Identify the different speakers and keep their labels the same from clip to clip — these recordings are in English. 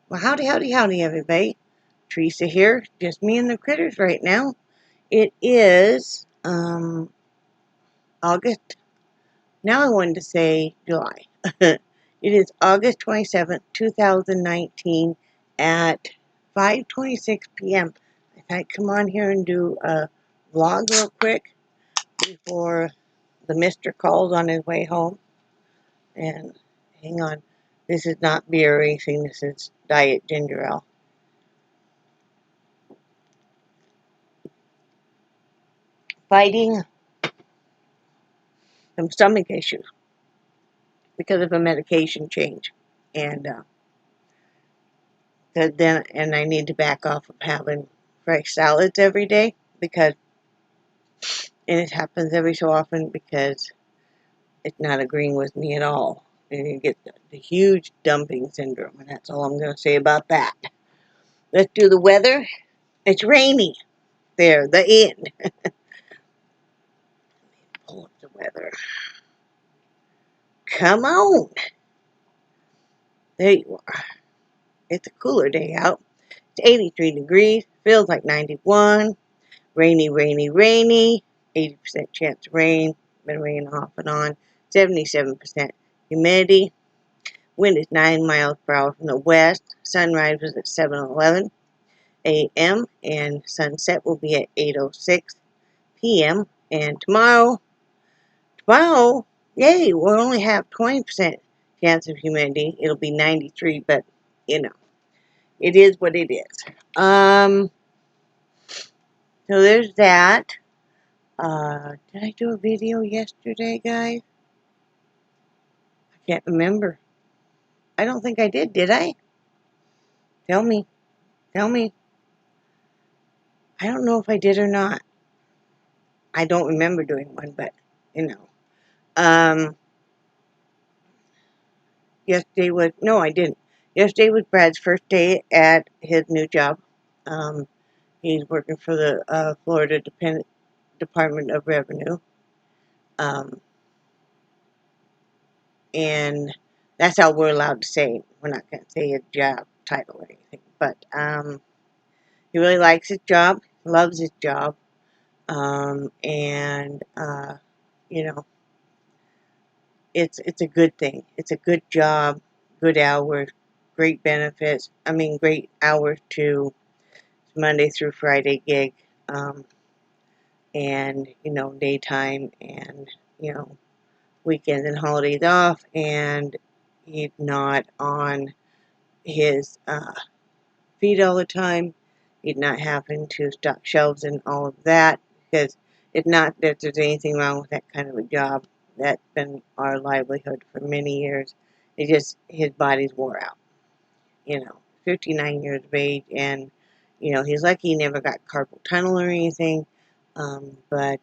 Speaker 1: Well, howdy, everybody. Theresa here. Just me and the critters right now. It is August. Now I wanted to say July. It is August 27th, 2019 at 5:26 p.m. I thought I'd come on here and do a vlog real quick before the mister calls on his way home. And hang on. This is not beer or anything. This is diet ginger ale. Fighting some stomach issues because of a medication change, and I need to back off of having fresh salads every day because, and it happens every so often because it's not agreeing with me at all, and you get the huge dumping syndrome, and that's all I'm going to say about that. Let's do the weather. It's rainy. There, the end. Pull up the weather. Come on. There you are. It's a cooler day out. It's 83 degrees. Feels like 91. Rainy, rainy, rainy. 80% chance of rain. Been raining off and on. 77% humidity. Wind is 9 miles per hour from the west. Sunrise was at 7:11 a.m. and sunset will be at 8:06 p.m. And tomorrow, yay, we'll only have 20% chance of humidity. It'll be 93, but you know, it is what it is. So there's that. Did I do a video yesterday, guys? I can't remember. I don't think I did I? Tell me. Tell me. I don't know if I did or not. I don't remember doing one, but, you know. Yesterday was, no, I didn't. Yesterday was Brad's first day at his new job. He's working for the Florida Department of Revenue. And that's all we're allowed to say. We're not going to say his job title or anything. But he really likes his job, loves his job. And you know, it's a good thing. It's a good job, good hours, great benefits. I mean, great hours too. Monday through Friday gig. And, you know, daytime and, you know, weekends and holidays off, and he's not on his feet all the time. He's not having to stock shelves and all of that, because it's not that there's anything wrong with that kind of a job. That's been our livelihood for many years. It's just his body's wore out. You know, 59 years of age, and, you know, he's lucky he never got carpal tunnel or anything, but,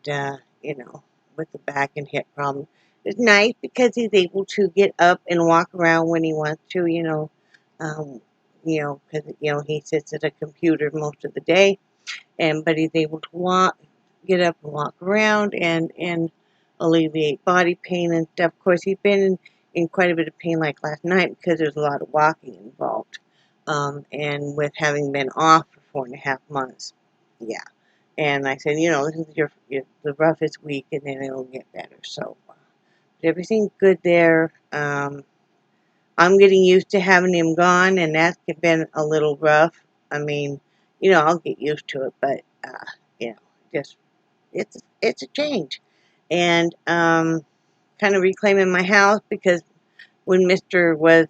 Speaker 1: you know, with the back and hip problem, it's nice because he's able to get up and walk around when he wants to, because, he sits at a computer most of the day, but he's able to get up and walk around and alleviate body pain and stuff. Of course, he's been in quite a bit of pain like last night because there's a lot of walking involved, and with having been off for 4.5 months, yeah. And I said, this is the roughest week, and then it'll get better. So everything's good there. I'm getting used to having him gone, and that's been a little rough. I mean, I'll get used to it, but just it's a change, and kind of reclaiming my house, because when Mister was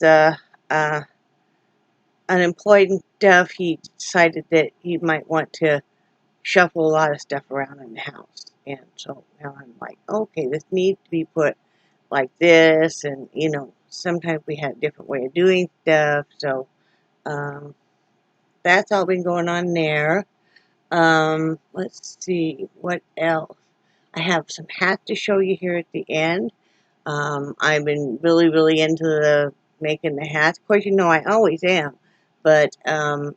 Speaker 1: unemployed and stuff, he decided that he might want to shuffle a lot of stuff around in the house. And so now I'm like, okay, this needs to be put like this. And, sometimes we had a different way of doing stuff. So that's all been going on there. Let's see, what else? I have some hats to show you here at the end. I've been really, really into making the hats. Of course, I always am. But I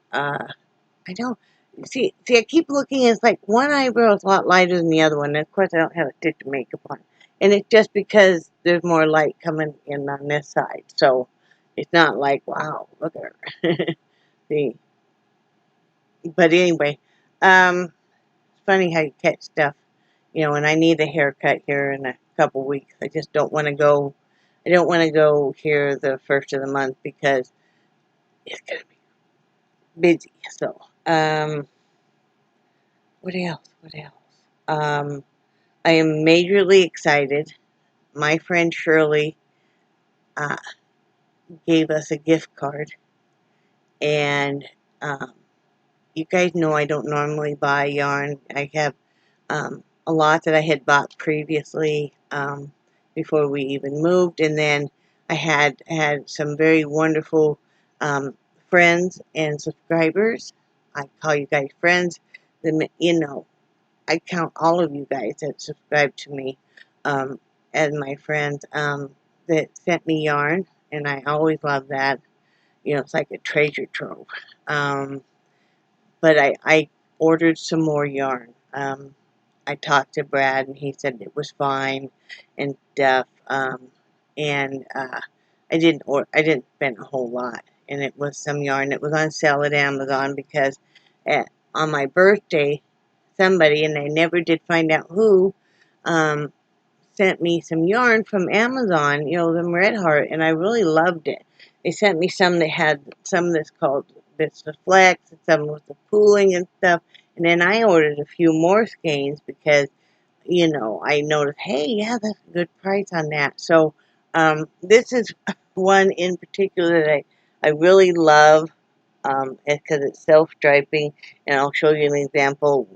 Speaker 1: don't see. I keep looking. It's like one eyebrow is a lot lighter than the other one. And of course, I don't have a stitch of makeup on, and it's just because there's more light coming in on this side. So it's not like, wow, look at her. See, but anyway, it's funny how you catch stuff, and I need a haircut here in a couple weeks. I just don't want to go. I don't want to go here the first of the month because it's gonna be busy. So, what else? What else? I am majorly excited. My friend Shirley uh, gave us a gift card, and you guys know I don't normally buy yarn. I have a lot that I had bought previously before we even moved, and then I had some very wonderful friends and subscribers. I call you guys friends. I count all of you guys that subscribe to me as my friends that sent me yarn, and I always love that. It's like a treasure trove. But I ordered some more yarn. I talked to Brad, and he said it was fine and stuff. And I didn't spend a whole lot, and it was some yarn that was on sale at Amazon because on my birthday, somebody, and I never did find out who, sent me some yarn from Amazon, the Red Heart, and I really loved it. They sent me some that had some that's called bits of flex, and some with the pooling and stuff. And then I ordered a few more skeins because, I noticed, hey, yeah, that's a good price on that. So this is one in particular that I really love because it's self-striping, and I'll show you an example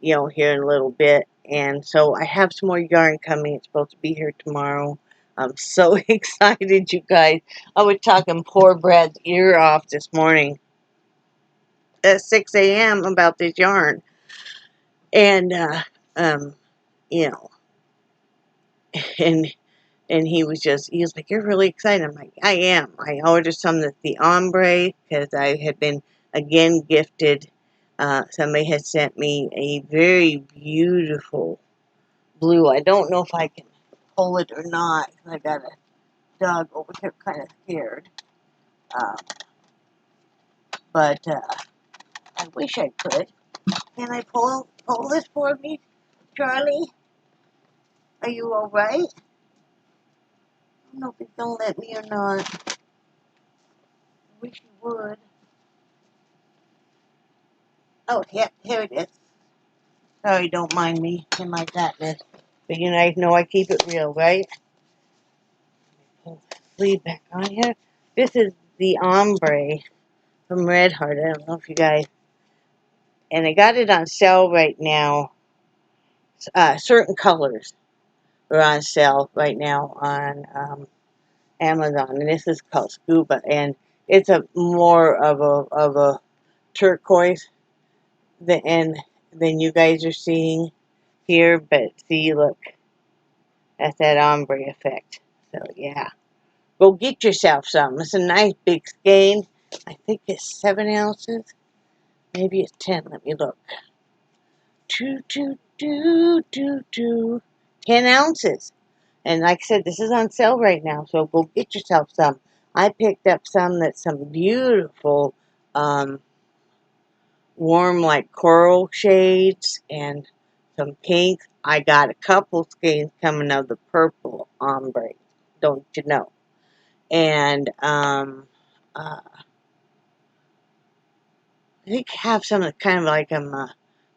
Speaker 1: here in a little bit. And so I have some more yarn coming. It's supposed to be here tomorrow. I'm so excited, you guys. I was talking poor Brad's ear off this morning at 6 a.m. about this yarn. And, you know, and he was like, you're really excited. I'm like, I am. I ordered some that's the ombre because I had been, again, gifted. Somebody had sent me a very beautiful blue. I don't know if I can pull it or not. I got a dog over here kind of scared. But I wish I could. Can I pull this for me, Charlie? Are you all right? I don't know if he's going to let me or not. I wish he would. Oh, yeah, here it is. Sorry, don't mind me and my fatness. But you guys know I keep it real, right? Pull the sleeve back on here. This is the ombre from Red Heart. I don't know if you guys... And I got it on sale right now. Certain colors are on sale right now on Amazon. And this is called Scuba. And it's a more of a turquoise than you guys are seeing here. But see, look. That's that ombre effect. So, yeah. Go get yourself some. It's a nice big skein. I think it's 7 ounces. Maybe it's 10. Let me look. 10 ounces. And like I said, this is on sale right now. So, go get yourself some. I picked up some that's some beautiful warm like coral shades and some pinks. I got a couple skeins coming of the purple ombre. Don't you know? And I think I have some that kind of like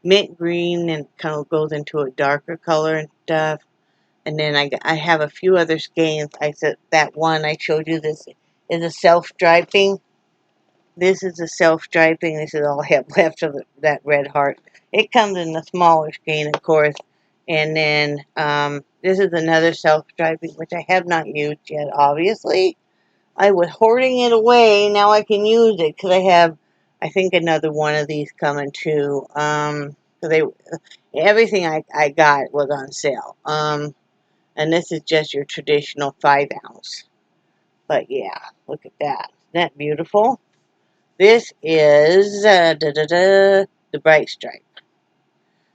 Speaker 1: mint green and kind of goes into a darker color and stuff. And then I have a few other skeins. I said that one I showed you, this is a self-striping. This is a self-striping. This is all I have left of that Red Heart. It comes in the smaller skein, of course. And then this is another self-striping, which I have not used yet, obviously. I was hoarding it away. Now I can use it because I have, I think, another one of these coming too. Everything I got was on sale. And this is just your traditional 5 ounce. But yeah, look at that. Isn't that beautiful? This is the bright stripe.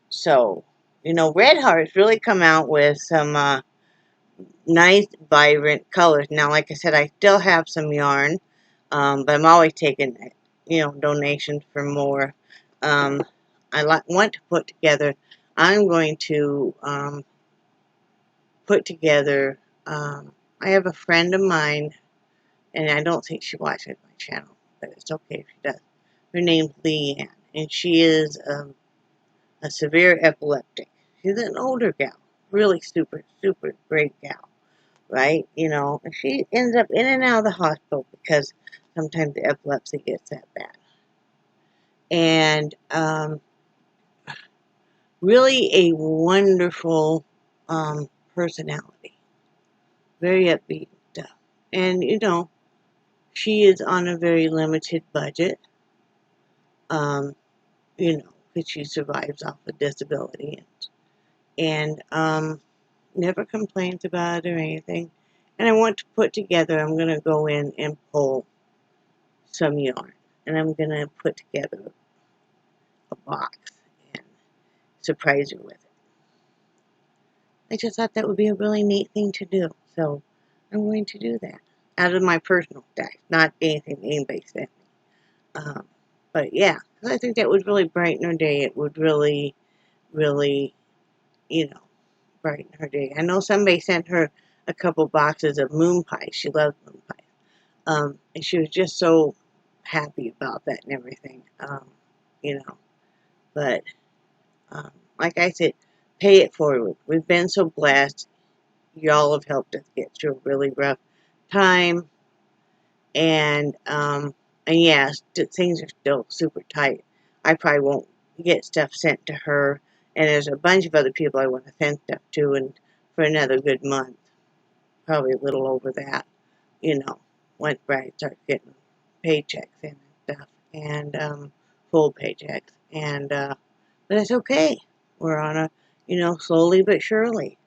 Speaker 1: So, Red Heart's really come out with some nice, vibrant colors. Now, like I said, I still have some yarn, but I'm always taking donations for more. I want to put together. I'm going to put together. I have a friend of mine, and I don't think she watches my channel, but it's okay if she does. Her name's Leanne, and she is a severe epileptic. She's an older gal, really super, super great gal, right? And she ends up in and out of the hospital because sometimes the epilepsy gets that bad. And really a wonderful personality, very upbeat stuff. And she is on a very limited budget, because she survives off of disability and never complains about it or anything. And I want to put together, I'm going to go in and pull some yarn, and I'm going to put together a box and surprise her with it. I just thought that would be a really neat thing to do, so I'm going to do that out of my personal stash, not anything anybody sent me. But yeah, I think that would really brighten her day. It would really, really, brighten her day. I know somebody sent her a couple boxes of moon pies. She loves moon pies. And she was just so happy about that and everything. But like I said, pay it forward. We've been so blessed. Y'all have helped us get through a really rough time. And yes, things are still super tight. I probably won't get stuff sent to her. And there's a bunch of other people I want to send stuff to, and for another good month. Probably a little over that, once Brad starts getting paychecks in and stuff, and full paychecks. And but it's okay. We're on a, slowly but surely.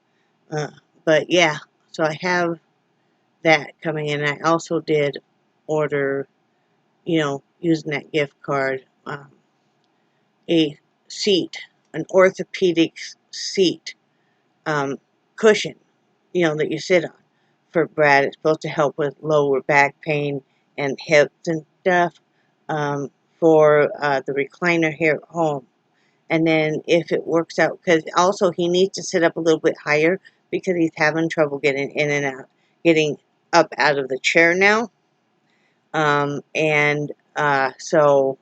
Speaker 1: But yeah, so I have that coming in. I also did order, using that gift card, a seat, an orthopedic seat, cushion, that you sit on for Brad. It's supposed to help with lower back pain and hips and stuff, for the recliner here at home. And then if it works out, because also he needs to sit up a little bit higher because he's having trouble getting in and out, getting up out of the chair now. So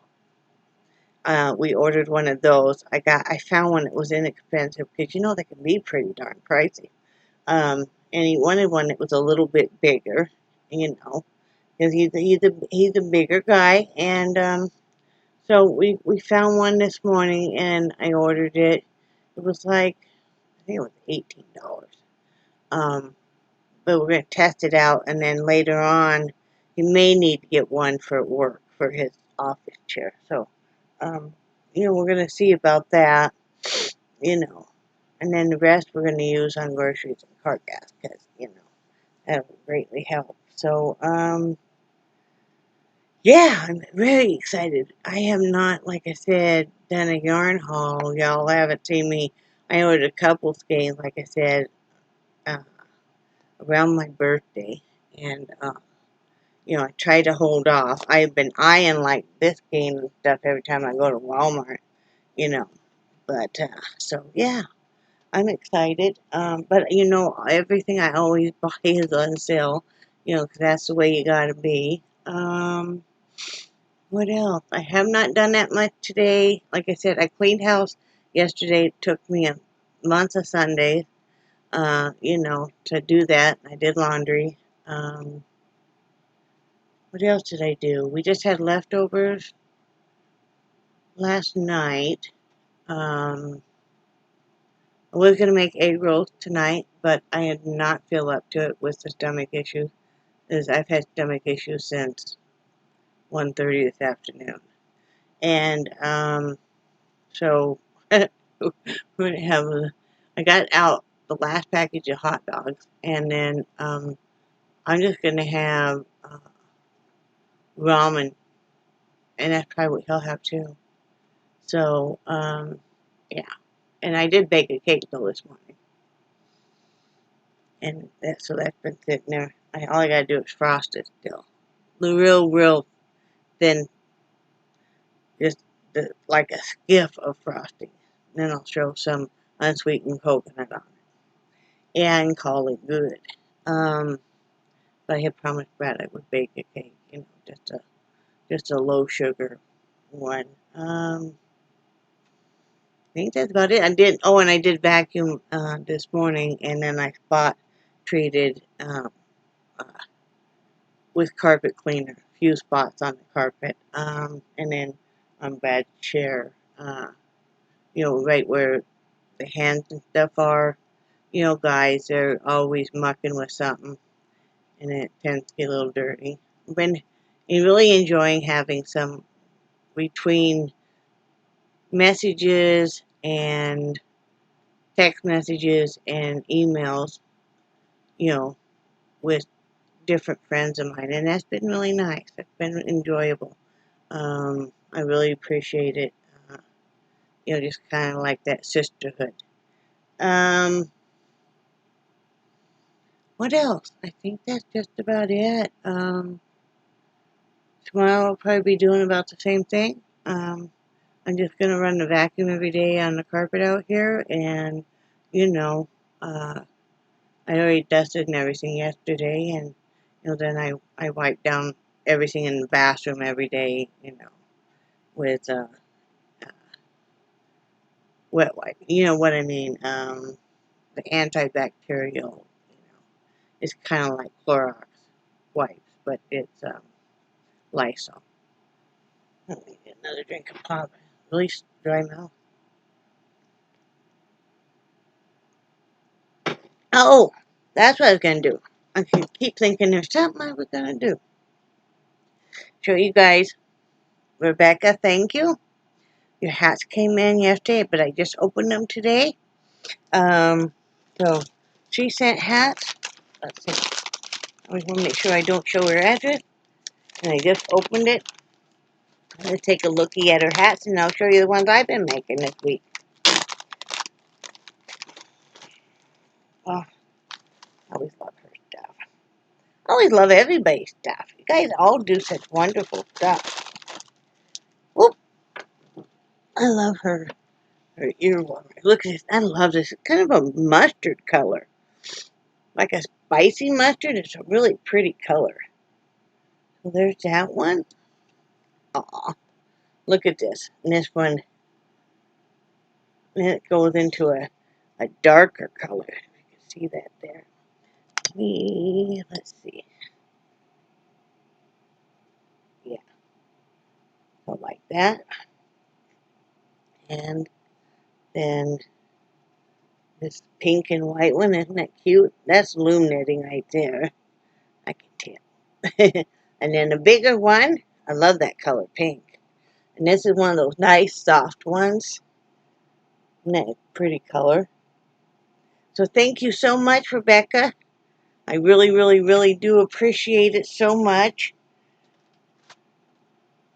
Speaker 1: we ordered one of those. I found one that was inexpensive because they can be pretty darn pricey. And he wanted one that was a little bit bigger, because he's a bigger guy. And so we found one this morning, and I ordered it. It was like, I think it was $18. But we're going to test it out, and then later on, he may need to get one for work, for his office chair. So, we're going to see about that, and then the rest we're going to use on groceries and car gas, because, that will greatly help. So, yeah, I'm very excited. I have not, like I said, done a yarn haul. Y'all haven't seen me. I ordered a couple skeins, like I said, around my birthday. And, I try to hold off. I've been eyeing, like, this skein and stuff every time I go to Walmart, But, so, yeah, I'm excited. But, everything I always buy is on sale, because that's the way you gotta be. What else? I have not done that much today. Like I said, I cleaned house yesterday. It took me a month of Sundays, to do that. I did laundry. What else did I do? We just had leftovers last night. I was going to make egg rolls tonight, but I did not feel up to it with the stomach issues. I've had stomach issues since 1:30 this afternoon. And, so, we're going to have I got out the last package of hot dogs, and then, I'm just going to have, ramen, and that's probably what he'll have too. So, yeah. And I did bake a cake though this morning. And so that's been sitting there. All I gotta do is frost it still. The real thin like a skiff of frosting. Then I'll throw some unsweetened coconut on it and call it good. But I had promised Brad I would bake a cake, just a low sugar one. I think that's about it. And I did vacuum this morning, and then I spot treated with carpet cleaner, a few spots on the carpet, and then on Brad's chair, right where the hands and stuff are. Guys, they're always mucking with something, and it tends to get a little dirty. I've been really enjoying having some between messages and text messages and emails, with different friends of mine, and that's been really nice. It's been enjoyable. I really appreciate it. Just kind of like that sisterhood. What else? I think that's just about it. Tomorrow I'll probably be doing about the same thing. I'm just going to run the vacuum every day on the carpet out here, and, I already dusted and everything yesterday, and, then I wipe down everything in the bathroom every day, with wet wipe. You know what I mean? The antibacterial, it's kind of like Clorox wipes, but it's Lysol. Let me get another drink of pop. Really dry mouth. Oh, that's what I was going to do. I keep thinking there's something I was going to do. Show you guys. Rebecca, thank you. Your hats came in yesterday, but I just opened them today. So she sent hats. Let's see. I always want to make sure I don't show her address. And I just opened it. Let's take a looky at her hats, and I'll show you the ones I've been making this week. Oh, I always love her stuff. I always love everybody's stuff. You guys all do such wonderful stuff. Whoop. I love her ear warmer. Look at this. I love this. It's kind of a mustard color. Like a spicy mustard. It's a really pretty color. So there's that one. Aw. Look at this. And this one, and it goes into a darker color. You can see that there. Let's see. Yeah. So like that. And then this pink and white one, isn't that cute? That's loom knitting right there. I can tell. And then the bigger one, I love that color, pink. And this is one of those nice soft ones. Isn't that a pretty color? So thank you so much, Rebecca. I really, really, really do appreciate it so much.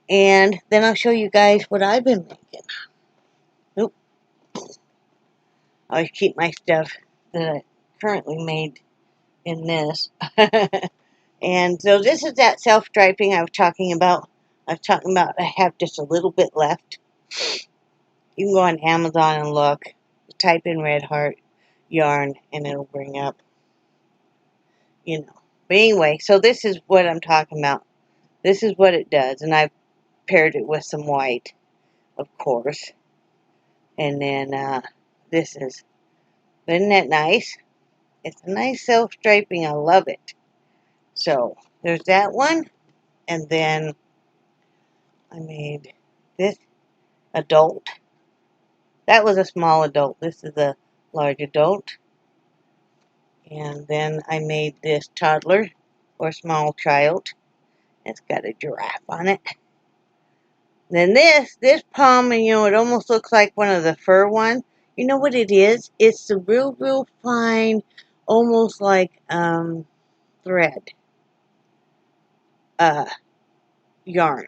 Speaker 1: And then I'll show you guys what I've been making. Oop. I always keep my stuff that I currently made in this. And so this is that self-striping I was talking about. I have just a little bit left. You can go on Amazon and look. Type in Red Heart yarn and it'll bring up, But anyway, so this is what I'm talking about. This is what it does. And I've paired it with some white, of course. And then isn't that nice? It's a nice self-striping. I love it. So there's that one. And then I made this adult. That was a small adult. This is a large adult. And then I made this toddler or small child. It's got a giraffe on it. Then this palm, and it almost looks like one of the fur ones. You know what it is? It's the real, real fine, almost like thread yarn.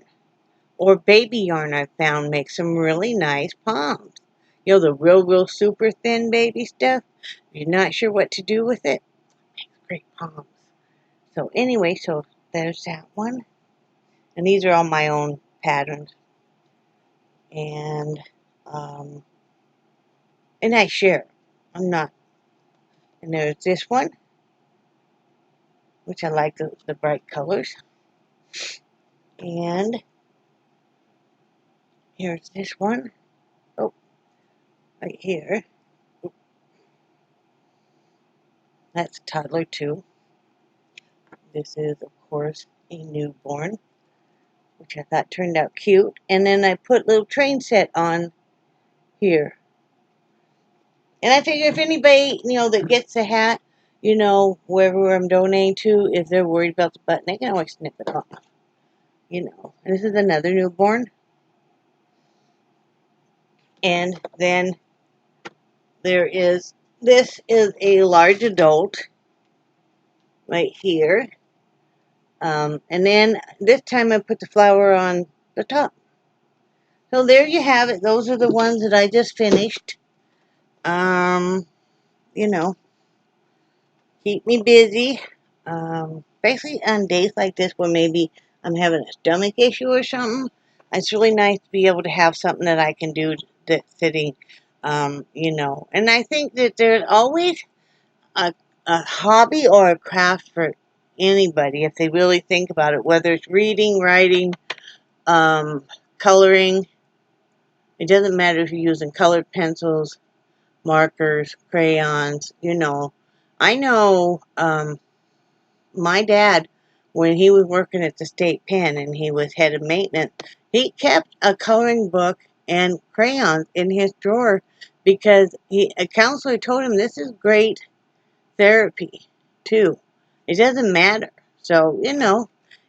Speaker 1: Or baby yarn I've found makes some really nice palms. The real, real super thin baby stuff. If you're not sure what to do with it, makes great palms. So anyway, so there's that one. And these are all my own patterns. and I share. I'm not. And there's this one, which I like the bright colors. And here's this one. Oh, right here. That's a toddler too. This is, of course, a newborn, which I thought turned out cute. And then I put little train set on here. And I figure if anybody, that gets a hat, wherever I'm donating to, if they're worried about the button, they can always snip it off. And this is another newborn. And then this is a large adult right here. And then this time I put the flower on the top. So there you have it. Those are the ones that I just finished. You know, keep me busy. Basically on days like this where maybe I'm having a stomach issue or something, it's really nice to be able to have something that I can do that's sitting, And I think that there's always a hobby or a craft for anybody if they really think about it, whether it's reading, writing, coloring. It doesn't matter if you're using colored pencils, markers, crayons, I know my dad, when he was working at the state pen and he was head of maintenance, he kept a coloring book and crayons in his drawer because a counselor told him this is great therapy too. It doesn't matter. So, and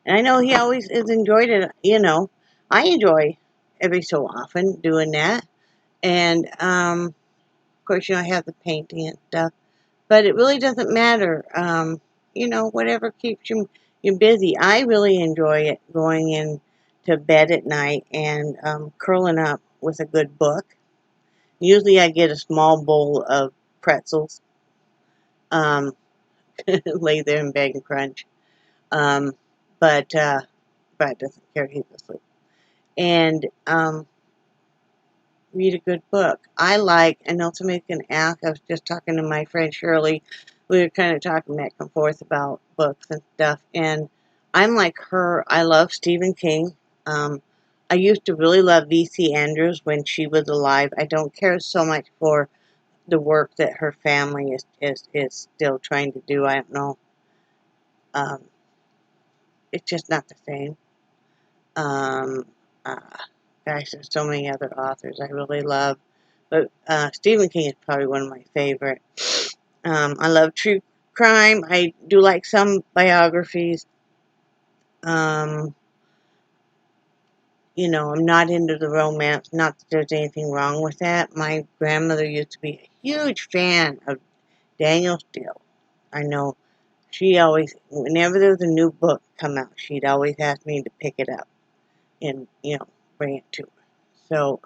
Speaker 1: I know he always has enjoyed it, I enjoy every so often doing that. And, of course, I have the painting and stuff. But it really doesn't matter. Whatever keeps you busy. I really enjoy it going in to bed at night and curling up with a good book. Usually I get a small bowl of pretzels, lay there in bed and crunch. But Brad doesn't care, he's asleep. And read a good book. I know somebody can ask, I was just talking to my friend Shirley, we were kind of talking back and forth about books and stuff, and I'm like her, I love Stephen King. I used to really love V.C. Andrews when she was alive. I don't care so much for the work that her family is still trying to do. I don't know. It's just not the same. Uh, Gosh, there's so many other authors I really love. But Stephen King is probably one of my favorite. I love true crime. I do like some biographies. I'm not into the romance. Not that there's anything wrong with that. My grandmother used to be a huge fan of Daniel Steele. I know she always, whenever there was a new book come out, she'd always ask me to pick it up and, bring it to her. So,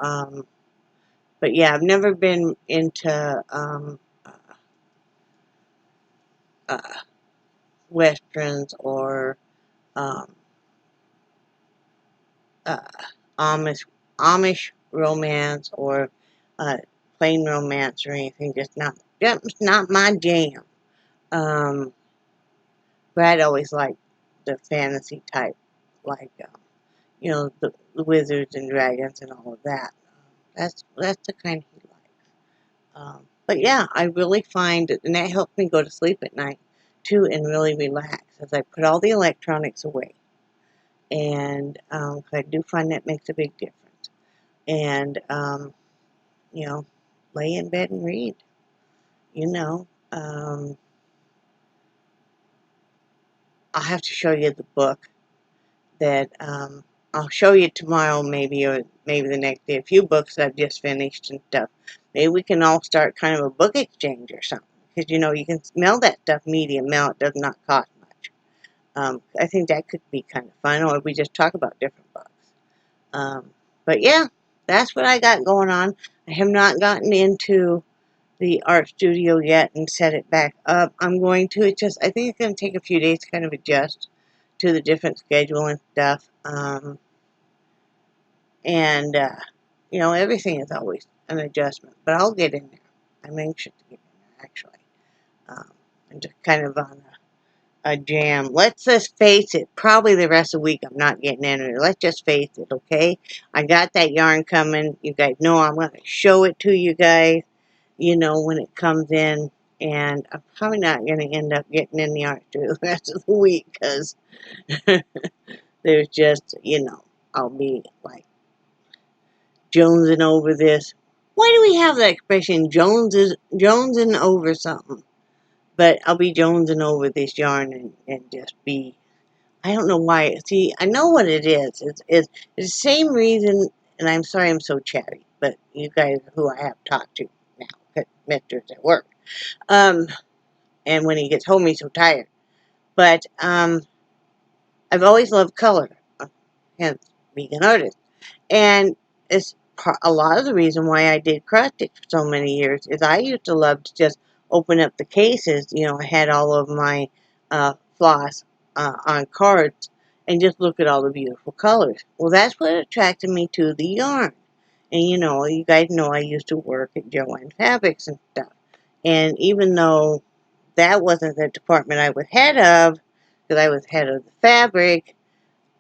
Speaker 1: but yeah, I've never been into westerns or um, uh, Amish romance or plain romance or anything. Just not my jam. Brad always liked the fantasy type, like the wizards and dragons and all of that. That's the kind he likes. But yeah, I really find it, and that helps me go to sleep at night too and really relax as I put all the electronics away. And 'cause I do find that makes a big difference. And you know, lay in bed and read. You know, I'll have to show you the book that I'll show you tomorrow, maybe, or maybe the next day. A few books I've just finished and stuff. Maybe we can all start kind of a book exchange or something. Because, you can mail that stuff medium mail. It does not cost much. I think that could be kind of fun, or we just talk about different books. But yeah, that's what I got going on. I have not gotten into the art studio yet and set it back up. I'm going to. I think it's going to take a few days to kind of adjust to the different schedule and stuff. And you know, everything is always an adjustment, but I'll get in there. I'm anxious to get in there, actually. I'm just kind of on a jam. Let's just face it, probably the rest of the week I'm not getting in there. Let's just face it, okay? I got that yarn coming. You guys know I'm going to show it to you guys, you know, when it comes in. And I'm probably not going to end up getting in the yarn through the rest of the week because there's just, you know, I'll be like jonesing over this. Why do we have that expression, jonesing over something? But I'll be jonesing over this yarn and just be, I don't know why. See, I know what it is. It's the same reason, and I'm sorry I'm so chatty, but you guys who I have talked to now, because Mister's at work. And when he gets home, he's so tired. But I've always loved color, hence being an artist. And it's a lot of the reason why I did cross stitch for so many years is I used to love to just open up the cases. You know, I had all of my floss on cards and just look at all the beautiful colors. Well, that's what attracted me to the yarn. And you know, you guys know I used to work at Joanne Fabrics and stuff. And even though that wasn't the department I was head of, because I was head of the fabric,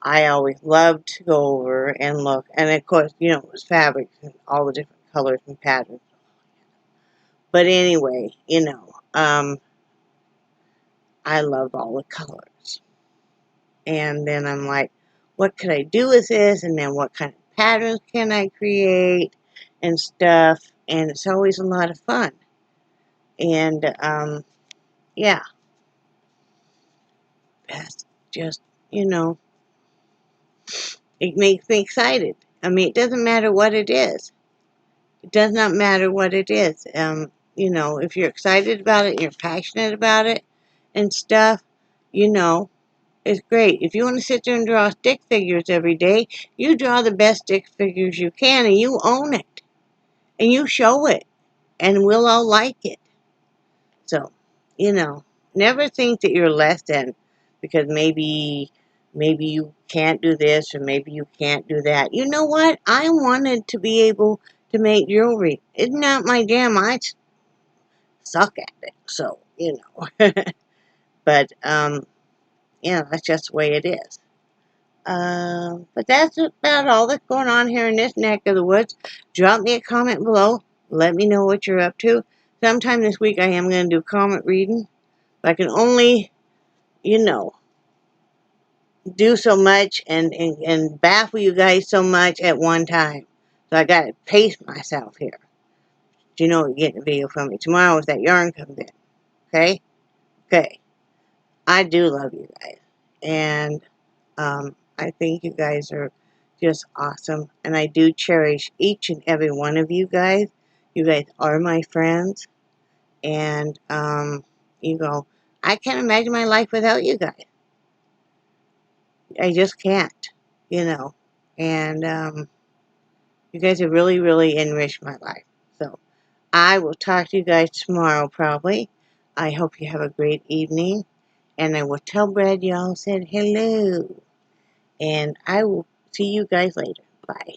Speaker 1: I always loved to go over and look. And of course, you know, it was fabric and all the different colors and patterns. But anyway, you know, I love all the colors. And then I'm like, what could I do with this? And then what kind of patterns can I create and stuff? And it's always a lot of fun. And, yeah, that's just, you know, it makes me excited. I mean, it doesn't matter what it is. It does not matter what it is. You know, if you're excited about it, you're passionate about it and stuff, you know, it's great. If you want to sit there and draw stick figures every day, you draw the best stick figures you can and you own it. And you show it. And we'll all like it. So, you know, never think that you're less than because maybe you can't do this or maybe you can't do that. You know what? I wanted to be able to make jewelry. It's not my jam. I suck at it. So, you know. But, yeah, that's just the way it is. But that's about all that's going on here in this neck of the woods. Drop me a comment below. Let me know what you're up to. Sometime this week I am going to do comment reading. I can only, you know, do so much and baffle you guys so much at one time. So I got to pace myself here. You know you're getting a video from me tomorrow if that yarn comes in. Okay? Okay. I do love you guys. And I think you guys are just awesome. And I do cherish each and every one of you guys. You guys are my friends. And you go, I can't imagine my life without you guys. I just can't, you know. And you guys have really, really enriched my life. So I will talk to you guys tomorrow probably. I hope you have a great evening. And I will tell Brad y'all said hello. And I will see you guys later. Bye.